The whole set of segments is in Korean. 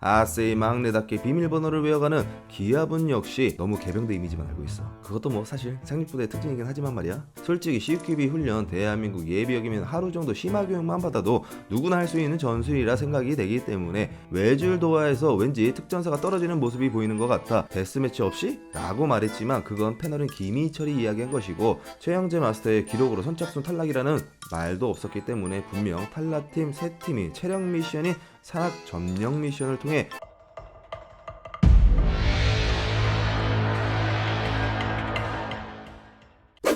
아세이 막내답게 비밀번호를 외워가는 기아분 역시 너무 개병대 이미지만 알고 있어. 그것도 뭐 사실 상륙부대의 특징이긴 하지만 말이야. 솔직히 CQB 훈련 대한민국 예비역이면 하루 정도 심화 교육만 받아도 누구나 할 수 있는 전술이라 생각이 되기 때문에 외줄 도하에서 왠지 특전사가 떨어지는 모습이 보이는 것 같아 데스매치 없이? 라고 말했지만 그건 패널은 김희철이 이야기한 것이고 최영재 마스터의 기록으로 선착순 탈락이라는 말도 없었기 때문에 분명 탈락팀 3팀이 체력 미션이 산악 점령 미션을 통해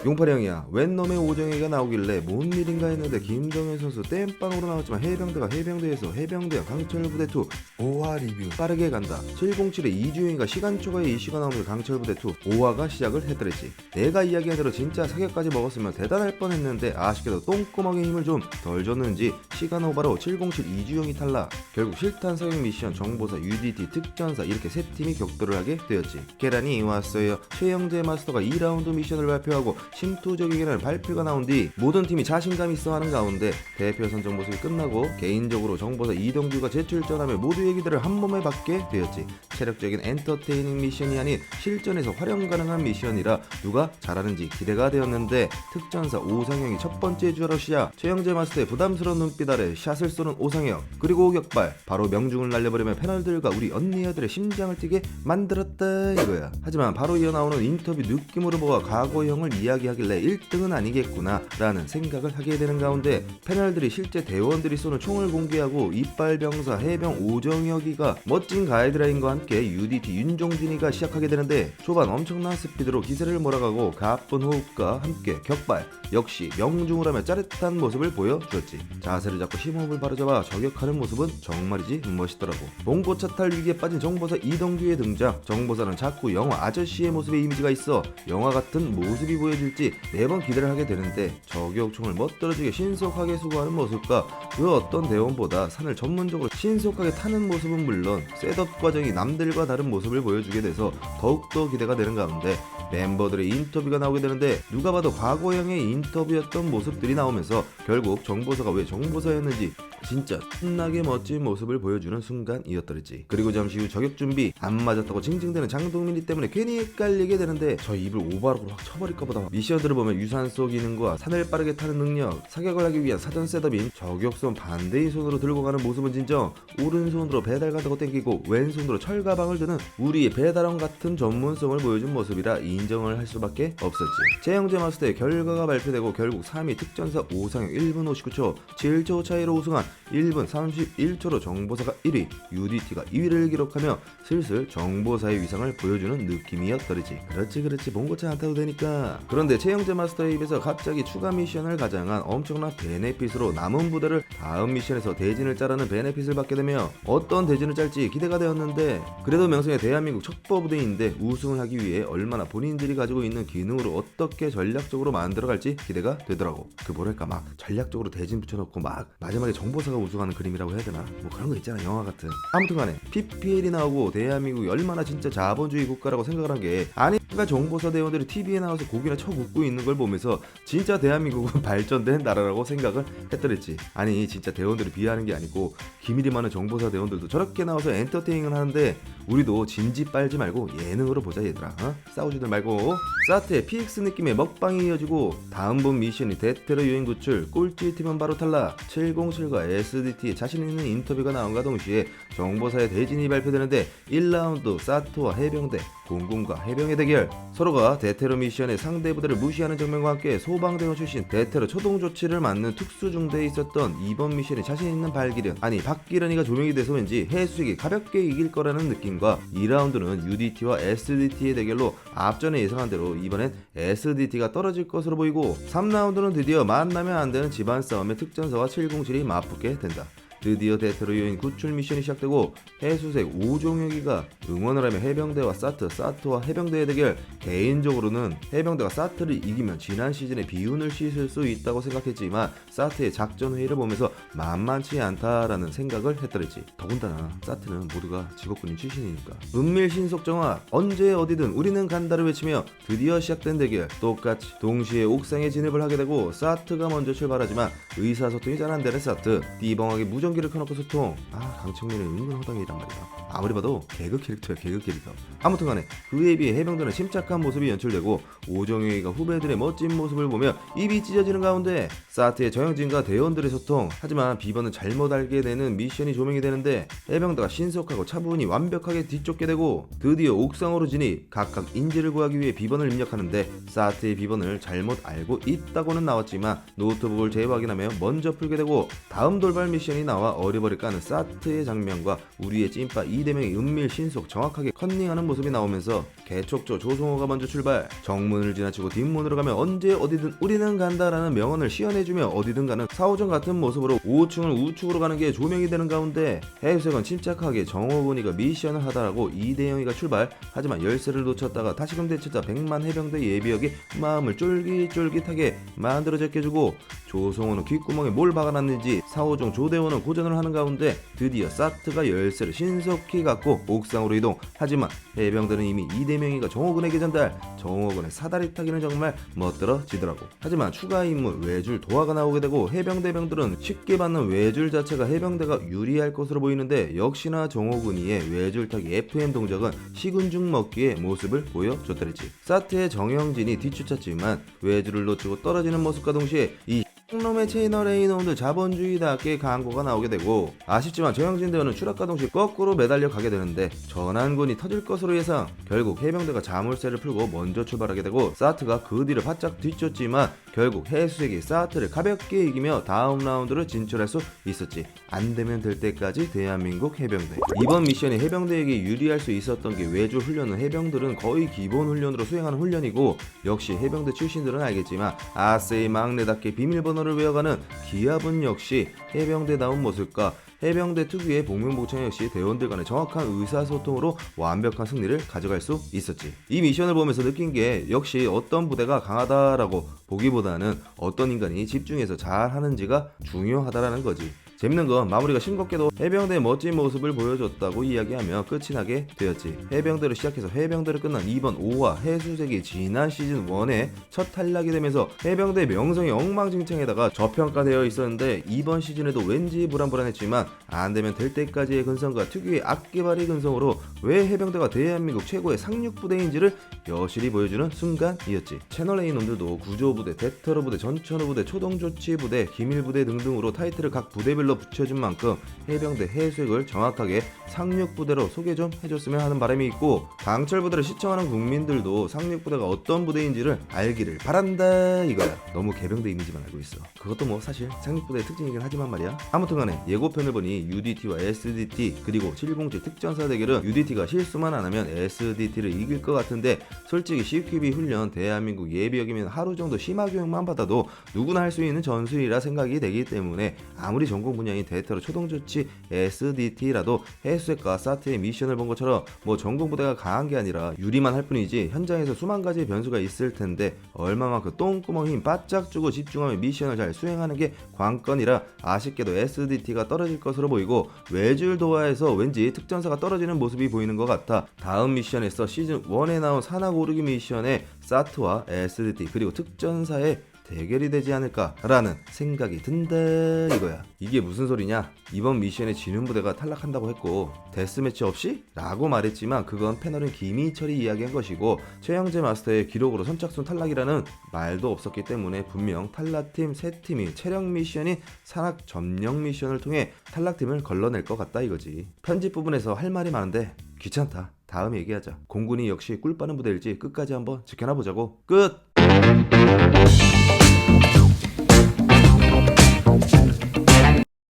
용팔이 형이야, 웬 놈의 오정혜가 나오길래 뭔 일인가 했는데 김정현 선수 땜빵으로 나왔지만 해병대가 해병대에서 해병대와 강철부대2 5화 리뷰 빠르게 간다. 707의 이주영이가 시간 초과에 이슈가 나오면서 강철부대2 5화가 시작을 했더랬지. 내가 이야기한 대로 진짜 사격까지 먹었으면 대단할 뻔했는데 아쉽게도 똥구멍에 힘을 좀 덜 줬는지 시간 오바로 707 이주영이 탈락. 결국 실탄 사격 미션, 정보사, UDT, 특전사 이렇게 세 팀이 격돌을 하게 되었지. 계란이 왔어요. 최영재 마스터가 2라운드 미션을 발표하고 심투적이게는 발표가 나온 뒤 모든 팀이 자신감 있어 하는 가운데 대표 선정 모습이 끝나고 개인적으로 정보사 이동규가 재출전하며 모두 얘기들을 한 몸에 받게 되었지. 체력적인 엔터테이닝 미션이 아닌 실전에서 활용 가능한 미션이라 누가 잘하는지 기대가 되었는데 특전사 오상혁이 첫 번째 주러시야 최영재 마스터의 부담스러운 눈빛 아래 샷을 쏘는 오상혁, 그리고 격발, 바로 명중을 날려버리며 패널들과 우리 언니아들의 심장을 뛰게 만들었다 이거야. 하지만 바로 이어나오는 인터뷰 느낌으로 보아 과거형을 이야기하길래 1등은 아니겠구나 라는 생각을 하게 되는 가운데 패널들이 실제 대원들이 쏘는 총을 공개하고 이빨병사 해병 오정혁이가 멋진 가이드라인과 함께 UDT 윤종진이가 시작하게 되는데 초반 엄청난 스피드로 기세를 몰아가고 가쁜 호흡과 함께 격발, 역시 명중을 하며 짜릿한 모습을 보여주었지. 자세를 잡고 심호흡을 바로잡아 저격하는 모습은 정말이지 멋있더라고. 봉고 차탈 위기에 빠진 정보사 이동규의 등장. 정보사는 자꾸 영화 아저씨의 모습의 이미지가 있어 영화 같은 모습이 보여질지 매번 기대를 하게 되는데 저격총을 멋들어지게 신속하게 수거하는 모습과 그 어떤 대원보다 산을 전문적으로 신속하게 타는 모습은 물론 셋업 과정이 남들과 다른 모습을 보여주게 돼서 더욱더 기대가 되는 가운데 멤버들의 인터뷰가 나오게 되는데 누가 봐도 과거형의 인터뷰였던 모습들이 나오면서 결국 정보사가 왜 정보사였는지 진짜 신나게 멋진 모습을 보여주는 순간이었더랬지. 그리고 잠시 후 저격 준비 안 맞았다고 징징대는 장동민이 때문에 괜히 헷갈리게 되는데 저 입을 오바락으로 확 쳐버릴까보다. 미션들을 보면 유산소 기능과 산을 빠르게 타는 능력, 사격을 하기 위한 사전 셋업인 저격손 반대의 손으로 들고 가는 모습은 진정 오른손으로 배달 간다고 땡기고 왼손으로 철가방을 드는 우리의 배달원 같은 전문성을 보여준 모습이라 인정을 할 수밖에 없었지. 최영재 마스터의 결과가 발표되고 결국 3위 특전사 오상혁 1분 59초 7초 차이로 우승한 1분 31초로 정보사가 1위, UDT가 2위를 기록하며 슬슬 정보사의 위상을 보여주는 느낌이었더랬지. 그렇지 봉고차 안 타도 되니까. 그런데 최영재 마스터의 입에서 갑자기 추가 미션을 가장한 엄청난 베네핏으로 남은 부대를 다음 미션에서 대진을 짜라는 베네핏을 받게 되며 어떤 대진을 짤지 기대가 되었는데 그래도 명성의 대한민국 척보 부대인데 우승을 하기 위해 얼마나 본인들이 가지고 있는 기능으로 어떻게 전략적으로 만들어갈지 기대가 되더라고. 그 뭐랄까 막 전략적으로 대진 붙여놓고 막 마지막에 정보사가 우승하는 그림이라고 해야 되나? 뭐 그런 거 있잖아 영화 같은. 아무튼간에 PPL이 나오고 대한민국이 얼마나 진짜 자본주의 국가라고 생각을 한 게 아닌가 정보사 대원들이 TV에 나와서 고기나 쳐먹고 있는 걸 보면서 진짜 대한민국은 발전된 나라라고 생각을 했더랬지. 아니 진짜 대원들을 비하하는 게 아니고 기밀이 많은 정보사 대원들도 저렇게 나와서 엔터테이닝을 하는데 우리도 진지 빨지 말고 예능으로 보자 얘들아. 싸우지들 말고. 사트의 PX 느낌의 먹방이 이어지고 다음 본 미션이 대테러 유인 구출, 꼴찌팀은 바로 탈락. 707과 SDT의 자신 있는 인터뷰가 나온과 동시에 정보사의 대진이 발표되는데 1라운드 사트와 해병대, 공군과 해병의 대결. 서로가 대테러 미션의 상대 부대를 무시하는 장면과 함께 소방대원 출신 대테러 초동 조치를 맡는 특수중대에 있었던 이번 미션이 자신 있는 발기련, 아니 박기련이가 조명이 돼서 왠지 해수색이 가볍게 이길 거라는 느낌과 2라운드는 UDT와 SDT의 대결로 앞전에 예상한 대로 이번엔 SDT가 떨어질 것으로 보이고 3라운드는 드디어 만나면 안 되는 집안 싸움에 특전사와 707이 맞붙게 된다. 드디어 대테러 요인 구출 미션이 시작되고 해수색 오종혁이가 응원을 하며 해병대와 사트와 해병대의 대결. 개인적으로는 해병대가 사트를 이기면 지난 시즌의 비운을 씻을 수 있다고 생각했지만 사트의 작전 회의를 보면서 만만치 않다라는 생각을 했더랬지. 더군다나 사트는 모두가 직업군인 출신이니까. 은밀 신속 정화, 언제 어디든 우리는 간다를 외치며 드디어 시작된 대결. 똑같이 동시에 옥상에 진입을 하게 되고 사트가 먼저 출발하지만 의사소통이 잘 안되는 사트, 띠벙하게 무적 무전기를 켜놓고 소통. 강청민은 은근 허당이란 말이야. 아무리 봐도 개그 캐릭터야, 개그 캐릭터. 아무튼간에 그에 비해 해병대는 침착한 모습이 연출되고 오정혁이가 후배들의 멋진 모습을 보며 입이 찢어지는 가운데 사트의 정영진과 대원들의 소통. 하지만 비번은 잘못 알게 되는 미션이 조명이 되는데 해병대가 신속하고 차분히 완벽하게 뒤쫓게 되고 드디어 옥상으로 진입. 각각 인지를 구하기 위해 비번을 입력하는데 사트의 비번을 잘못 알고 있다고는 나왔지만 노트북을 재확인하며 먼저 풀게 되고 다음 돌발 미션이 나와 어리버리 까는 사트의 장면과 우리의 찐빠 이대명이 은밀 신속 정확하게 컨닝하는 모습이 나오면서 개척조 조성호가 먼저 출발. 정문을 지나치고 뒷문으로 가면 언제 어디든 우리는 간다라는 명언을 시연해주며 어디든 가는 사오정 같은 모습으로 5층을 우측으로 가는 게 조명이 되는 가운데 해수색은 침착하게 정호군이가 미션을 하다라고 이대영이가 출발. 하지만 열쇠를 놓쳤다가 다시금 되찾아 100만 해병대 예비역이 마음을 쫄깃쫄깃하게 만들어 제껴주고 조성호는 귓구멍에 뭘 박아놨는지 사오정 조대원은 고전을 하는 가운데 드디어 사트가 열쇠를 신속히 갖고 옥상으로 이동. 하지만 해병대는 이미 이대명이가 정호군에게 전달. 정호군의 사다리 타기는 정말 멋들어지더라고. 하지만 추가 임무 외줄 도하가 나오게 되고 해병대병들은 쉽게 받는 외줄 자체가 해병대가 유리할 것으로 보이는데 역시나 정호군이의 외줄 타기 FM 동작은 식은 죽 먹기의 모습을 보여줬더랬지. 사트의 정영진이 뒤쫓았지만 외줄을 놓치고 떨어지는 모습과 동시에 이 놈의 채널에 이놈들 자본주의답게 광고가 나오게 되고 아쉽지만 정영진 대원은 추락과 동시에 거꾸로 매달려 가게 되는데 전환군이 터질 것으로 예상. 결국 해병대가 자물쇠를 풀고 먼저 출발하게 되고 사트가 그 뒤를 바짝 뒤쫓지만 결국 해수색이 사트를 가볍게 이기며 다음 라운드를 진출할 수 있었지. 안되면 될 때까지 대한민국 해병대. 이번 미션이 해병대에게 유리할 수 있었던 게 외주 훈련은 해병들은 거의 기본 훈련으로 수행하는 훈련이고 역시 해병대 출신들은 알겠지만 아세이 막내답게 비밀번호를 외워가는 기합은 역시 해병대다운 모습과 해병대 특유의 복면복창 역시 대원들 간의 정확한 의사소통으로 완벽한 승리를 가져갈 수 있었지. 이 미션을 보면서 느낀 게 역시 어떤 부대가 강하다라고 보기보다는 어떤 인간이 집중해서 잘하는지가 중요하다라는 거지. 재밌는 건 마무리가 싱겁게도 해병대의 멋진 모습을 보여줬다고 이야기하며 끝이 나게 되었지. 해병대로 시작해서 해병대로 끝난 이번 5화 해수색이 지난 시즌 1에 첫 탈락이 되면서 해병대의 명성이 엉망진창에다가 저평가되어 있었는데 이번 시즌에도 왠지 불안불안했지만 안되면 될 때까지의 근성과 특유의 악기발의 근성으로 왜 해병대가 대한민국 최고의 상륙부대인지를 여실히 보여주는 순간이었지. 채널A 놈들도 구조부대, 대터러부대, 전천후부대, 초동조치부대, 기밀부대 등등으로 타이틀을 각 부대별로 붙여준 만큼 해병대 해수액을 정확하게 상륙부대로 소개 좀 해줬으면 하는 바람이 있고 강철부대를 시청하는 국민들도 상륙부대가 어떤 부대인지를 알기를 바란다 이거야. 너무 개병대 이미지만 알고 있어. 그것도 뭐 사실 상륙부대의 특징이긴 하지만 말이야. 아무튼간에 예고편을 보니 UDT와 SDT 그리고 707 특전사 대결은 UDT가 실수만 안하면 SDT를 이길 것 같은데 솔직히 CQB 훈련 대한민국 예비역이면 하루 정도 심화 교육만 받아도 누구나 할 수 있는 전술이라 생각이 되기 때문에 아무리 전공 분야인 대테러 초동조치 SDT라도 해수색과 사트의 미션을 본 것처럼 뭐 전공부대가 강한 게 아니라 유리만 할 뿐이지 현장에서 수만 가지의 변수가 있을 텐데 얼마만큼 똥구멍 힘 바짝 주고 집중하며 미션을 잘 수행하는 게 관건이라 아쉽게도 SDT가 떨어질 것으로 보이고 외줄 도하에서 왠지 특전사가 떨어지는 모습이 보이는 것 같아. 다음 미션에서 시즌 1에 나온 산악 오르기 미션에 사트와 SDT 그리고 특전사의 대결이 되지 않을까라는 생각이 든다 이거야. 이게 무슨 소리냐? 이번 미션에 지는 부대가 탈락한다고 했고 데스매치 없이? 라고 말했지만 그건 패널은 김희철이 이야기한 것이고 최영재 마스터의 기록으로 선착순 탈락이라는 말도 없었기 때문에 분명 탈락팀 3팀이 체력 미션인 산악 점령 미션을 통해 탈락팀을 걸러낼 것 같다 이거지. 편집 부분에서 할 말이 많은데 귀찮다. 다음 얘기하자. 공군이 역시 꿀 빠는 부대일지 끝까지 한번 지켜나 보자고. 끝!